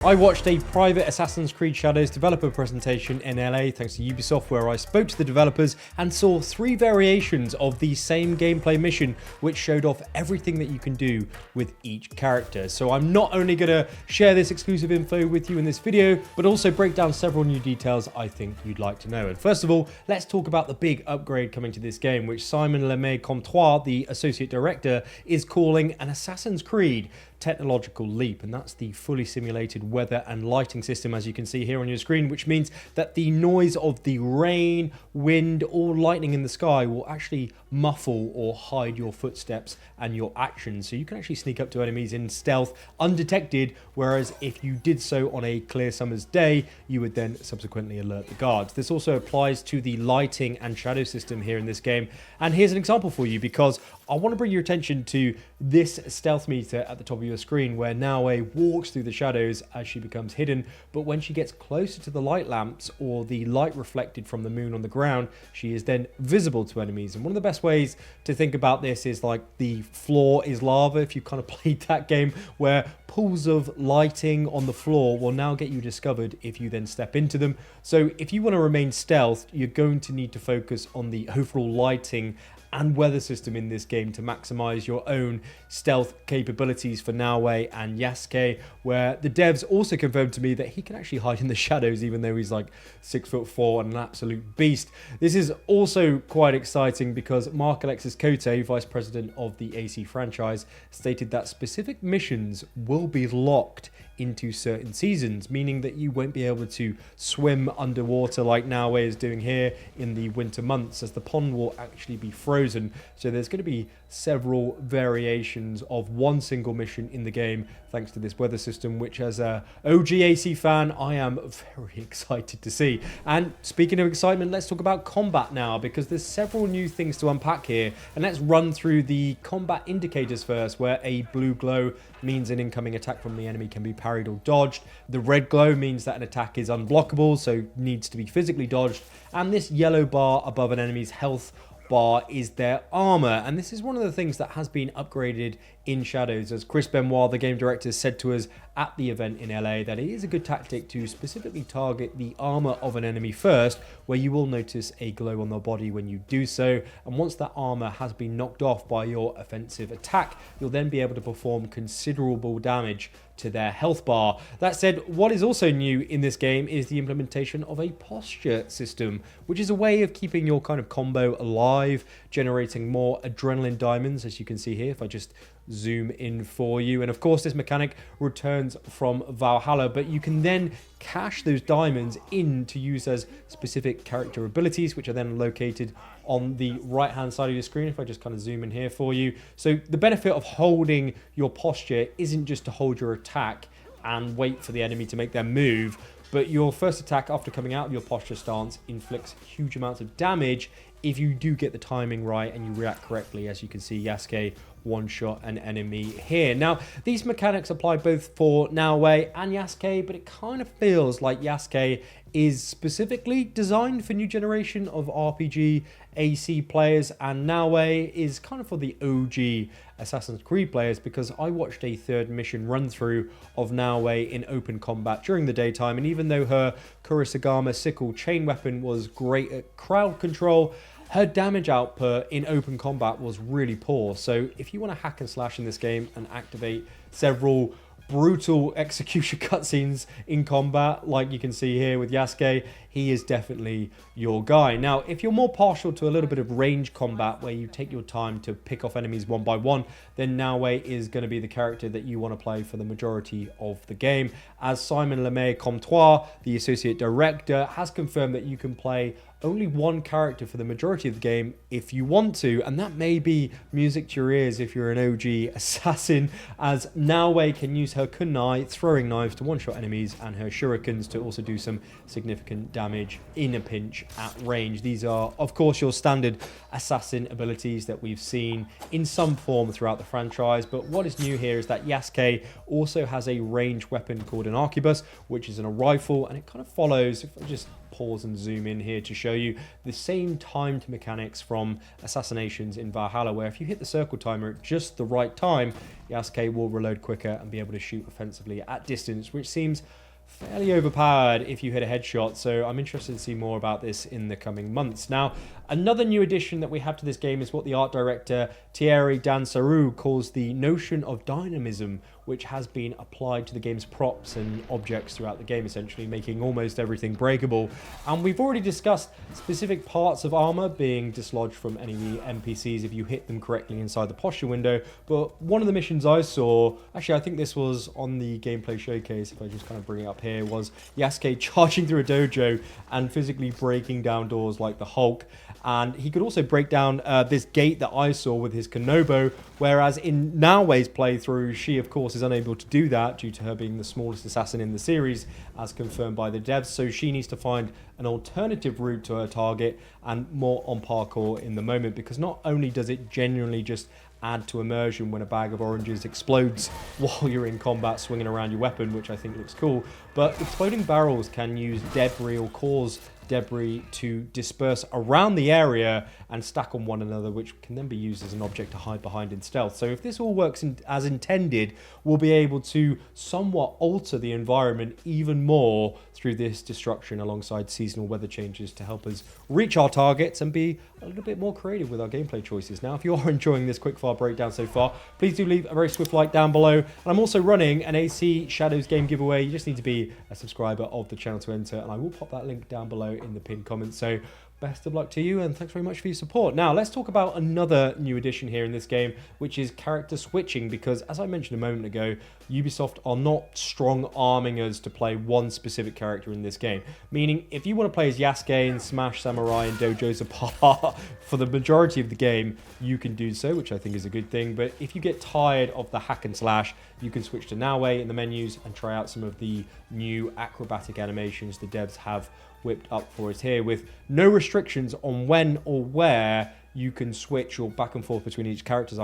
I watched a private Assassin's Creed Shadows developer presentation in LA thanks to Ubisoft, where I spoke to the developers and saw 3 variations of the same gameplay mission which showed off everything that you can do with each character. So I'm not only going to share this exclusive info with you in this video, but also break down several new details I think you'd like to know. And first of all, let's talk about the big upgrade coming to this game, which Simon Lemay-Comtois, the associate director, is calling an Assassin's Creed technological leap, and that's the fully simulated weather and lighting system, as you can see here on your screen, which means that the noise of the rain, wind, or lightning in the sky will actually muffle or hide your footsteps and your actions, so you can actually sneak up to enemies in stealth undetected, whereas if you did so on a clear summer's day, you would then subsequently alert the guards. This also applies to the lighting and shadow system here in this game, and here's an example for you, because I want to bring your attention to this stealth meter at the top of your screen, where Naoe walks through the shadows as she becomes hidden, but when she gets closer to the light lamps or the light reflected from the moon on the ground, she is then visible to enemies. And one of the best ways to think about this is like the floor is lava, if you kind of played that game, where pools of lighting on the floor will now get you discovered if you then step into them. So if you want to remain stealth, you're going to need to focus on the overall lighting and weather system in this game to maximize your own stealth capabilities for Naoe and Yasuke, where the devs also confirmed to me that he can actually hide in the shadows even though he's like 6'4" and an absolute beast. This is also quite exciting because Mark Alexis Cote, vice president of the AC franchise, stated that specific missions will be locked into certain seasons, meaning that you won't be able to swim underwater like Naoe is doing here in the winter months, as the pond will actually be frozen. So there's going to be several variations of one single mission in the game thanks to this weather system, which as a OG AC fan I am very excited to see. And speaking of excitement, let's talk about combat now, because there's several new things to unpack here, and let's run through the combat indicators first, where a blue glow means an incoming attack from the enemy can be parried or dodged. The red glow means that an attack is unblockable, so needs to be physically dodged. And this yellow bar above an enemy's health bar is their armor, and this is one of the things that has been upgraded in Shadows, as Chris Benoit, the game director, said to us at the event in LA that it is a good tactic to specifically target the armor of an enemy first, where you will notice a glow on their body when you do so, and once that armor has been knocked off by your offensive attack, you'll then be able to perform considerable damage to their health bar. That said, what is also new in this game is the implementation of a posture system, which is a way of keeping your kind of combo alive, generating more adrenaline diamonds, as you can see here if I just zoom in for you. And of course this mechanic returns from Valhalla, but you can then cache those diamonds in to use as specific character abilities, which are then located on the right hand side of your screen if I just kind of zoom in here for you. So the benefit of holding your posture isn't just to hold your attack and wait for the enemy to make their move, but your first attack after coming out of your posture stance inflicts huge amounts of damage if you do get the timing right and you react correctly, as you can see Yasuke one-shot an enemy here. Now, these mechanics apply both for Naoe and Yasuke, but it kind of feels like Yasuke is specifically designed for new generation of RPG AC players, and Naoe is kind of for the OG Assassin's Creed players, because I watched a third mission run through of Naoe in open combat during the daytime, and even though her Kurosagama sickle chain weapon was great at crowd control, her damage output in open combat was really poor. So if you want to hack and slash in this game and activate several brutal execution cutscenes in combat, like you can see here with Yasuke, he is definitely your guy. Now, if you're more partial to a little bit of range combat where you take your time to pick off enemies one by one, then Naoe is going to be the character that you want to play for the majority of the game, as Simon Lemay-Comtois, the associate director, has confirmed that you can play only one character for the majority of the game if you want to, and that may be music to your ears if you're an OG assassin, as Naoe can use her kunai throwing knives to one-shot enemies and her shurikens to also do some significant damage in a pinch at range. These are, of course, your standard assassin abilities that we've seen in some form throughout the franchise, but what is new here is that Yasuke also has a ranged weapon called an arquebus, which is in a rifle, and it kind of follows, if I just pause and zoom in here to show show you the same timed mechanics from Assassinations in Valhalla, where if you hit the circle timer at just the right time, Yasuke will reload quicker and be able to shoot offensively at distance, which seems fairly overpowered if you hit a headshot. So I'm interested to see more about this in the coming months. Now, another new addition that we have to this game is what the art director Thierry Dansaru calls the notion of dynamism, which has been applied to the game's props and objects throughout the game, essentially making almost everything breakable. And we've already discussed specific parts of armor being dislodged from enemy NPCs if you hit them correctly inside the posture window. But one of the missions I saw, actually I think this was on the gameplay showcase, if I just kind of bring it up here, was Yasuke charging through a dojo and physically breaking down doors like the Hulk. And he could also break down this gate that I saw with his Konobo, whereas in Naoe's playthrough, she of course is unable to do that due to her being the smallest assassin in the series, as confirmed by the devs. So she needs to find an alternative route to her target, and more on Parkour in the moment, because not only does it genuinely just add to immersion when a bag of oranges explodes while you're in combat swinging around your weapon, which I think looks cool, but exploding barrels can use debris or cause debris to disperse around the area and stack on one another, which can then be used as an object to hide behind in stealth. So if this all works as intended, we'll be able to somewhat alter the environment even more through this destruction alongside seasonal weather changes to help us reach our targets and be a little bit more creative with our gameplay choices. Now, if you are enjoying this quickfire breakdown so far, please do leave a very swift like down below. And I'm also running an AC Shadows game giveaway. You just need to be a subscriber of the channel to enter, and I will pop that link down below in the pinned comment. So best of luck to you, and thanks very much for your support. Now, let's talk about another new addition here in this game, which is character switching, because as I mentioned a moment ago, Ubisoft are not strong-arming us to play one specific character in this game. Meaning, if you want to play as Yasuke and smash Samurai and Dojos apart for the majority of the game, you can do so, which I think is a good thing. But if you get tired of the hack and slash, you can switch to Naoe in the menus and try out some of the new acrobatic animations the devs have whipped up for us here, with no restrictions on when or where you can switch or back and forth between each characters,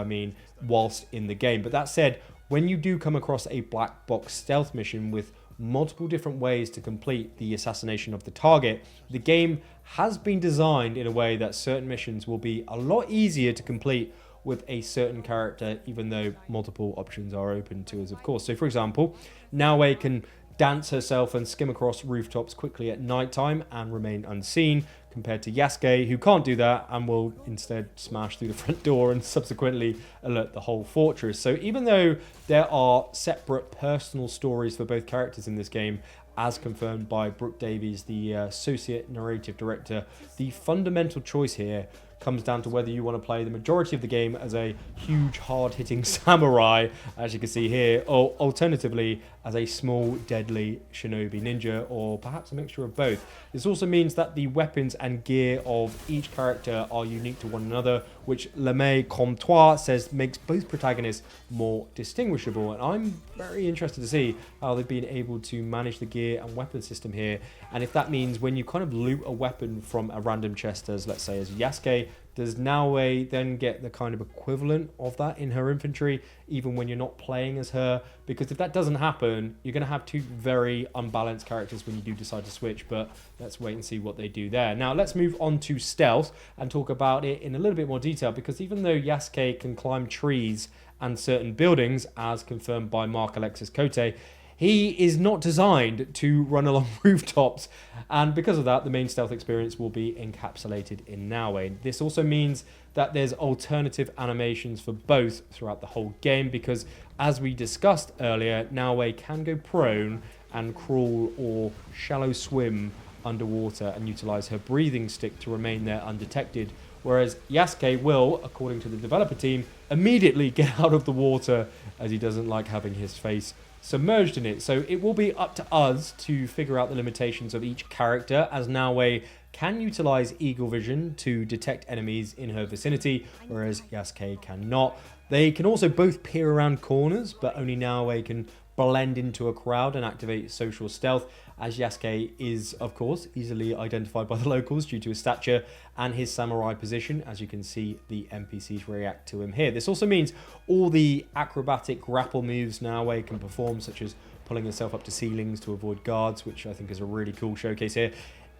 whilst in the game. But that said, when you do come across a black box stealth mission with multiple different ways to complete the assassination of the target, the game has been designed in a way that certain missions will be a lot easier to complete with a certain character, even though multiple options are open to us, of course. So for example, Naoe can dance herself and skim across rooftops quickly at nighttime and remain unseen, compared to Yasuke, who can't do that and will instead smash through the front door and subsequently alert the whole fortress. So even though there are separate personal stories for both characters in this game, as confirmed by Brooke Davies, the associate narrative director, the fundamental choice here comes down to whether you want to play the majority of the game as a huge hard-hitting samurai, as you can see here, or alternatively as a small deadly shinobi ninja, or perhaps a mixture of both. This also means that the weapons and gear of each character are unique to one another, which Lemay Comtois says makes both protagonists more distinguishable. And I'm very interested to see how they've been able to manage the gear and weapon system here, and if that means when you kind of loot a weapon from a random chest, as let's say as Yasuke, does Naoe then get the kind of equivalent of that in her inventory, even when you're not playing as her? Because if that doesn't happen, you're going to have two very unbalanced characters when you do decide to switch, but let's wait and see what they do there. Now, let's move on to stealth and talk about it in a little bit more detail, because even though Yasuke can climb trees and certain buildings, as confirmed by Mark Alexis Cote, he is not designed to run along rooftops, and because of that, the main stealth experience will be encapsulated in Naoe. This also means that there's alternative animations for both throughout the whole game, because as we discussed earlier, Naoe can go prone and crawl or shallow swim underwater and utilize her breathing stick to remain there undetected, whereas Yasuke will, according to the developer team, immediately get out of the water, as he doesn't like having his face submerged in it. So it will be up to us to figure out the limitations of each character, as Naoe can utilize eagle vision to detect enemies in her vicinity, whereas Yasuke cannot. They can also both peer around corners, but only Naoe can blend into a crowd and activate social stealth, as Yasuke is, of course, easily identified by the locals due to his stature and his samurai position, as you can see the NPCs react to him here. This also means all the acrobatic grapple moves Naoe can perform, such as pulling herself up to ceilings to avoid guards, which I think is a really cool showcase here,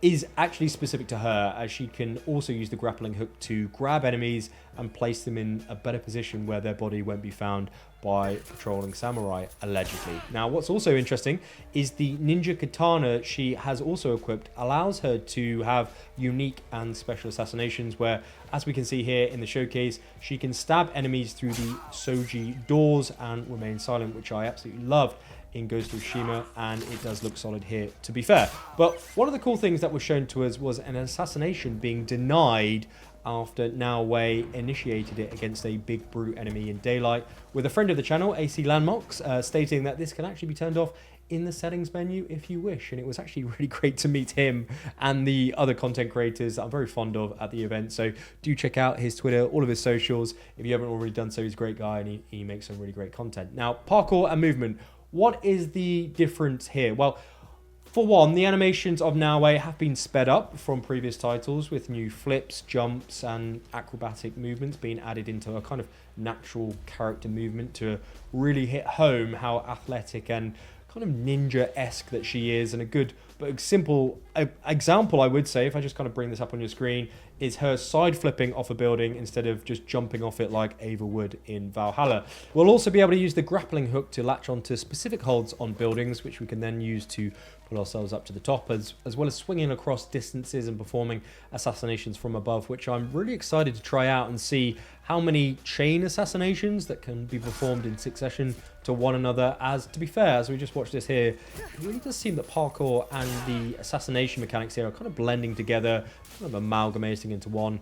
is actually specific to her, as she can also use the grappling hook to grab enemies and place them in a better position where their body won't be found by patrolling samurai, allegedly. Now, what's also interesting is the ninja katana she has also equipped allows her to have unique and special assassinations where, as we can see here in the showcase, she can stab enemies through the soji doors and remain silent, which I absolutely loved in Ghost of Tsushima, and it does look solid here, to be fair. But one of the cool things that was shown to us was an assassination being denied after Naoe initiated it against a big brute enemy in daylight, with a friend of the channel, AC Landmarks, stating that this can actually be turned off in the settings menu if you wish. And it was actually really great to meet him and the other content creators that I'm very fond of at the event. So do check out his Twitter, all of his socials. If you haven't already done so, he's a great guy and he makes some really great content. Now, parkour and movement. What is the difference here? Well, for one, the animations of Naoe have been sped up from previous titles, with new flips, jumps, and acrobatic movements being added into a kind of natural character movement to really hit home how athletic and kind of ninja-esque that she is. And a good but simple example, I would say, if I just kind of bring this up on your screen, is her side flipping off a building instead of just jumping off it like Ava would in Valhalla. We'll also be able to use the grappling hook to latch onto specific holds on buildings, which we can then use to pull ourselves up to the top, as well as swinging across distances and performing assassinations from above, which I'm really excited to try out and see how many chain assassinations that can be performed in succession to one another. As to be fair, as we just watched this here, it really does seem that parkour and the assassination mechanics here are kind of blending together, kind of amalgamating into one.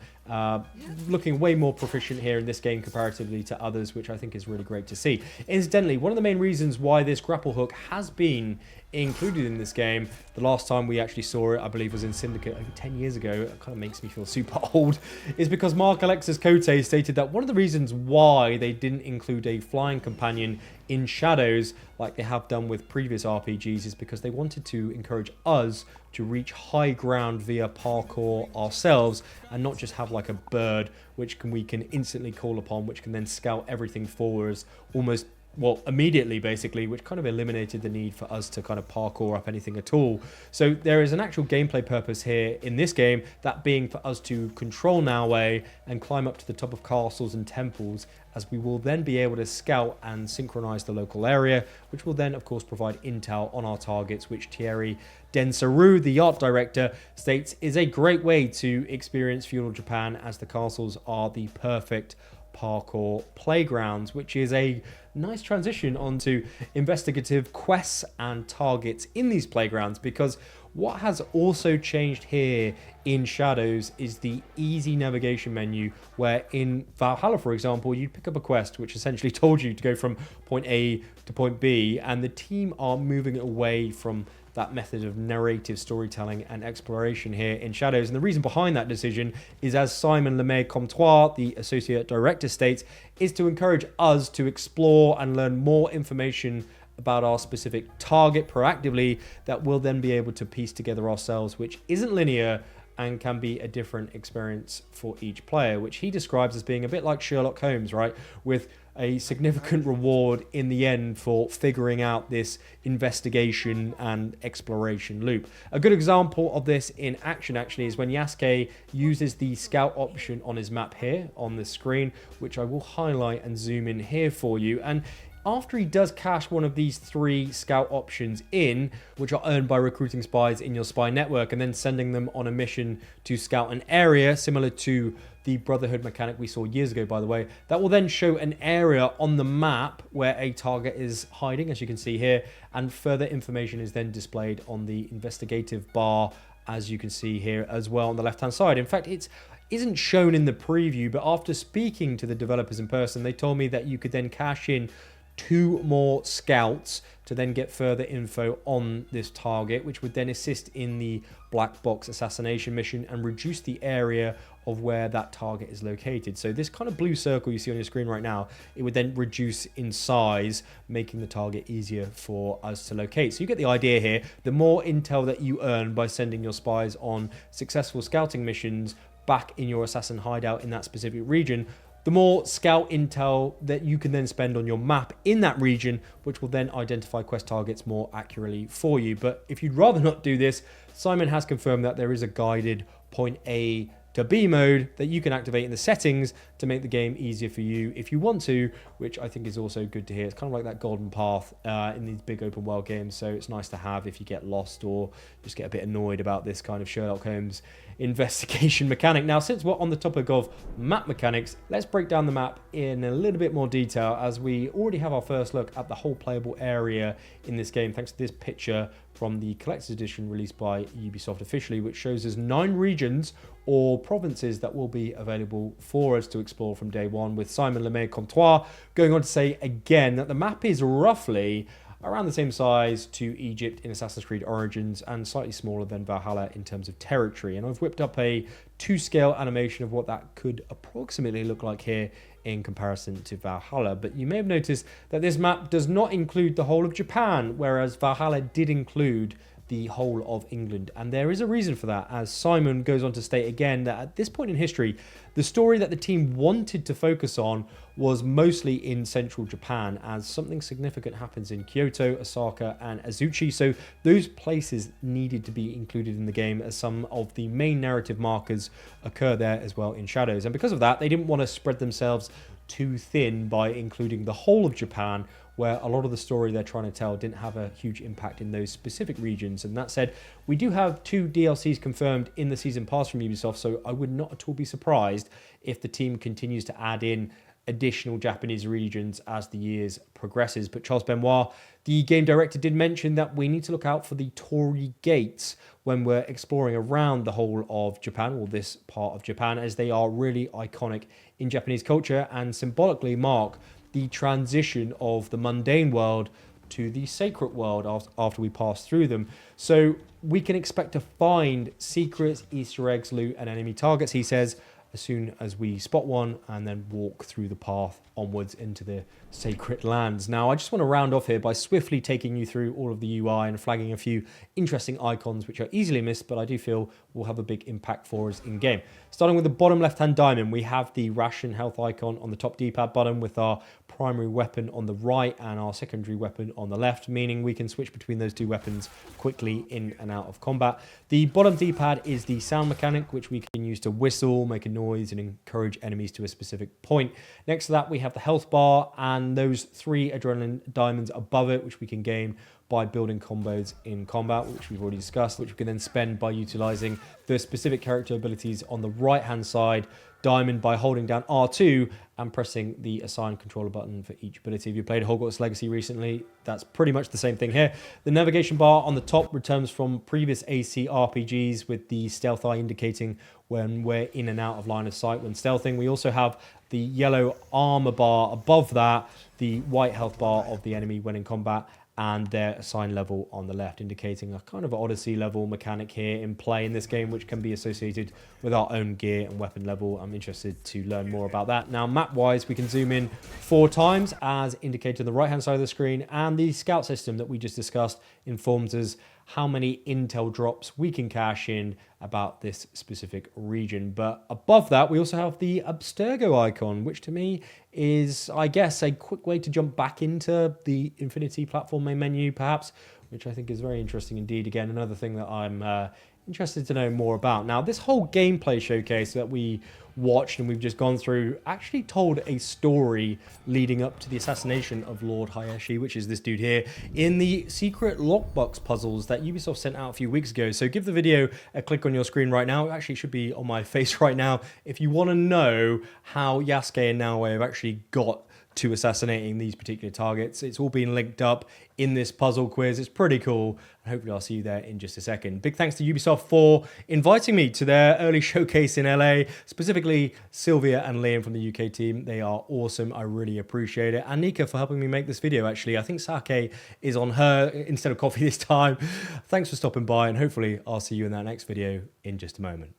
Looking way more proficient here in this game comparatively to others, which I think is really great to see. Incidentally, one of the main reasons why this grapple hook has been included in this game, the last time we actually saw it, I believe, was in Syndicate over 10 years ago. It kind of makes me feel super old, is because Mark Alexis Cote stated that one of the reasons why they didn't include a flying companion in Shadows like they have done with previous RPGs is because they wanted to encourage us to reach high ground via parkour ourselves and not just have like a bird which we can instantly call upon, which can then scout everything forwards almost, well, immediately, basically, which kind of eliminated the need for us to kind of parkour up anything at all. So there is an actual gameplay purpose here in this game, that being for us to control Naoe and climb up to the top of castles and temples, as we will then be able to scout and synchronize the local area, which will then, of course, provide intel on our targets, which Thierry Densaru, the art director, states is a great way to experience feudal Japan, as the castles are the perfect parkour playgrounds, which is a nice transition onto investigative quests and targets in these playgrounds, because what has also changed here in Shadows is the easy navigation menu, where in Valhalla, for example, you'd pick up a quest which essentially told you to go from point A to point B, and the team are moving away from that method of narrative storytelling and exploration here in Shadows. And the reason behind that decision is, as Simon Lemay-Comtois, the associate director, states, is to encourage us to explore and learn more information about our specific target proactively, that we'll then be able to piece together ourselves, which isn't linear and can be a different experience for each player, which he describes as being a bit like Sherlock Holmes, right? With a significant reward in the end for figuring out this investigation and exploration loop. A good example of this in action actually is when Yasuke uses the scout option on his map here on the screen, which I will highlight and zoom in here for you. And after he does cash one of these 3 scout options in, which are earned by recruiting spies in your spy network and then sending them on a mission to scout an area, similar to the Brotherhood mechanic we saw years ago, by the way, that will then show an area on the map where a target is hiding, as you can see here, and further information is then displayed on the investigative bar, as you can see here as well on the left-hand side. In fact, it isn't shown in the preview, but after speaking to the developers in person, they told me that you could then cash in 2 more scouts to then get further info on this target, which would then assist in the black box assassination mission and reduce the area of where that target is located. So this kind of blue circle you see on your screen right now, it would then reduce in size, making the target easier for us to locate. So you get the idea here. The more intel that you earn by sending your spies on successful scouting missions back in your assassin hideout in that specific region, the more scout intel that you can then spend on your map in that region, which will then identify quest targets more accurately for you. But if you'd rather not do this, Simon has confirmed that there is a guided point A to B mode that you can activate in the settings to make the game easier for you if you want to, which I think is also good to hear. It's kind of like that golden path in these big open world games, so it's nice to have if you get lost or just get a bit annoyed about this kind of Sherlock Holmes investigation mechanic. Now, since we're on the topic of map mechanics, let's break down the map in a little bit more detail, as we already have our first look at the whole playable area in this game thanks to this picture from the collector's edition released by Ubisoft officially, which shows us 9 regions or provinces that will be available for us to explore from day one, with Simon Lemay-Comtois going on to say again that the map is roughly around the same size to Egypt in Assassin's Creed Origins and slightly smaller than Valhalla in terms of territory. And I've whipped up a 2-scale animation of what that could approximately look like here in comparison to Valhalla. But you may have noticed that this map does not include the whole of Japan, whereas Valhalla did include the whole of England. And there is a reason for that, as Simon goes on to state again that at this point in history, the story that the team wanted to focus on was mostly in central Japan, as something significant happens in Kyoto, Osaka, and Azuchi. So those places needed to be included in the game, as some of the main narrative markers occur there as well in Shadows. And because of that, they didn't want to spread themselves too thin by including the whole of Japan, where a lot of the story they're trying to tell didn't have a huge impact in those specific regions. And that said, we do have 2 DLCs confirmed in the season pass from Ubisoft, so I would not at all be surprised if the team continues to add in additional Japanese regions as the years progresses. But Charles Benoit, the game director, did mention that we need to look out for the Torii gates when we're exploring around the whole of Japan, or this part of Japan, as they are really iconic in Japanese culture and symbolically mark the transition of the mundane world to the sacred world after we pass through them. So we can expect to find secrets, Easter eggs, loot, and enemy targets, he says, as soon as we spot one and then walk through the path onwards into the sacred lands. Now, I just want to round off here by swiftly taking you through all of the UI and flagging a few interesting icons which are easily missed, but I do feel will have a big impact for us in game. Starting with the bottom left-hand diamond, we have the ration health icon on the top D-pad button, with our primary weapon on the right and our secondary weapon on the left, meaning we can switch between those 2 weapons quickly in and out of combat. The bottom D-pad is the sound mechanic, which we can use to whistle, make a noise, and encourage enemies to a specific point. Next to that, we have the health bar and those 3 adrenaline diamonds above it, which we can gain by building combos in combat, which we've already discussed, which we can then spend by utilizing the specific character abilities on the right hand side diamond by holding down R2 and pressing the assign controller button for each ability. If you played Hogwarts Legacy recently, that's pretty much the same thing here. The navigation bar on the top returns from previous AC RPGs, with the stealth eye indicating when we're in and out of line of sight when stealthing. We also have the yellow armor bar above that, the white health bar of the enemy when in combat, and their assign level on the left, indicating a kind of Odyssey level mechanic here in play in this game, which can be associated with our own gear and weapon level. I'm interested to learn more about that. Now, map-wise, we can zoom in 4 times, as indicated on the right-hand side of the screen, and the scout system that we just discussed informs us how many intel drops we can cash in about this specific region. But above that, we also have the Abstergo icon, which to me is, I guess, a quick way to jump back into the Infinity platform main menu, perhaps, which I think is very interesting indeed. Again, another thing that I'm interested to know more about. Now, this whole gameplay showcase that we watched and we've just gone through actually told a story leading up to the assassination of Lord Hayashi, which is this dude here, in the secret lockbox puzzles that Ubisoft sent out a few weeks ago. So give the video a click on your screen right now. It actually should be on my face right now if you want to know how Yasuke and Naoe have actually got to assassinating these particular targets. It's all been linked up in this puzzle quiz. It's pretty cool, and hopefully I'll see you there in just a second. Big thanks to Ubisoft for inviting me to their early showcase in LA, specifically Sylvia and Liam from the UK team. They are awesome. I really appreciate it. And Nika for helping me make this video, actually. I think sake is on her instead of coffee this time. Thanks for stopping by, and hopefully I'll see you in that next video in just a moment.